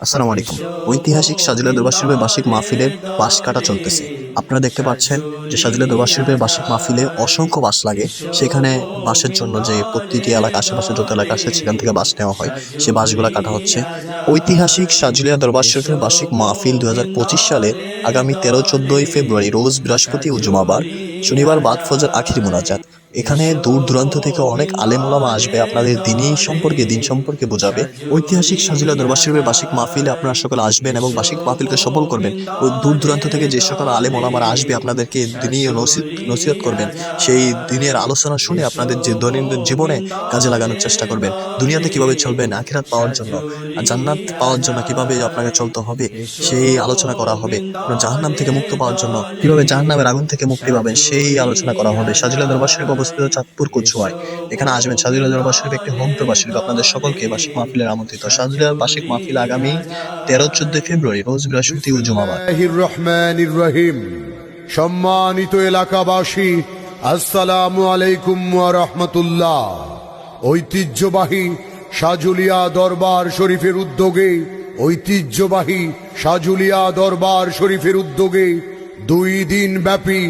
আসসালামু আলাইকুম। ঐতিহাসিক সাজিলা দরবার শরীফের বার্ষিক মাহফিলের বাঁশ কাটা চলতেছে। আপনারা দেখতে পাচ্ছেন যে সাজিলা দরবার শরীফের বার্ষিক মাহফিলে অসংখ্য বাঁশ লাগে। সেখানে বাঁশের জন্য যে প্রতিটি এলাকা, আশেপাশে যত এলাকা আছে সেখান থেকে বাঁশ নেওয়া হয়, সে বাঁশগুলা কাটা হচ্ছে। ঐতিহাসিক সাজিলা দরবার শরীফের বার্ষিক মাহফিল 2025 সালে আগামী 13-14 ফেব্রুয়ারি রোজ বৃহস্পতি ও জুমাবার, শনিবার বাদ ফজর আখিরি মোনাজাত। এখানে দূর দূরান্ত থেকে অনেক আলেম ওলামা আসবে, আপনাদের দিন সম্পর্কে বোঝাবে। ঐতিহাসিক সাজিলা দরবার শরীফের বার্ষিক মাহফিলে আপনারা সকলে আসবেন এবং বার্ষিক মাহফিলকে সফল করবেন। ওই দূর দূরান্ত থেকে যে সকল আলেম ওলামারা আসবে, আপনাদেরকে দিনীয় নসিহত করবেন। সেই দিনের আলোচনা শুনে আপনাদের যে দৈনন্দিন জীবনে কাজে লাগানোর চেষ্টা করবেন। দুনিয়াতে কিভাবে চলবেন, আখিরাত পাওয়ার জন্য, জান্নাত পাওয়ার জন্য কিভাবে আপনাকে চলতে হবে সেই আলোচনা করা হবে। জাহান্নাম থেকে মুক্ত পাওয়ার জন্য কিভাবে জাহান্নামের আগুন থেকে মুক্তি পাবেন সেই আলোচনা করা হবে। সাজিলা দরবার শরীফ অবস্থিত চাঁদপুর কচুয়ায়। এখানে আসবেন। সাজিলা দরবার শরীফ একটি হোম টুর বার্ষিক, আপনাদের সকলকে বার্ষিক মাহফিলের আমন্ত্রিত। সাজিলা বার্ষিক মাহফিল আগামী 13-14 ফেব্রুয়ারি রোজ বৃহস্পতি ও জুমাবার। রহমানির রহিম। সম্মানিত এলাকাবাসী, আসসালামু আলাইকুম ওয়া রাহমাতুল্লাহ। ঐতিহ্যবাহী সাজুলিয়া দরবার শরীফের উদ্যোগে 2 দিন ব্যাপী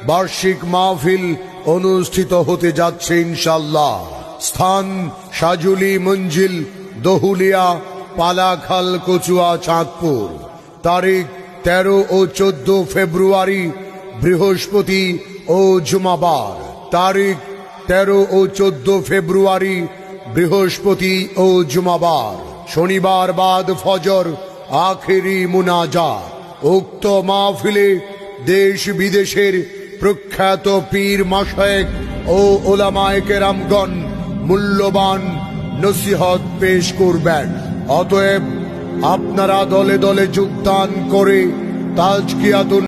বার্ষিক মাহফিল অনুষ্ঠিত হতে যাচ্ছে ইনশাআল্লাহ। স্থান সাজুলি মঞ্জিল, দহুলিয়া, পালাখাল, কচুয়া, চাঁদপুর। তারিখ 13 ও 14 ফেব্রুয়ারি বৃহস্পতি ও জুমাবার। তারিখ 13 ও 14 ফেব্রুয়ারি বৃহস্পতি ও জুমাবার। শনিবার বাদ ফজর আখেরি মুনাজাত। উক্ত মাহফিলে দেশ বিদেশের প্রখ্যাত পীর মাশায়েখ ও ওলামায়ে কেরামগণ মূল্যবান নসিহত পেশ করবেন। অতএব আপনারা দলে দলে যোগদান করে তাজকিয়াতুন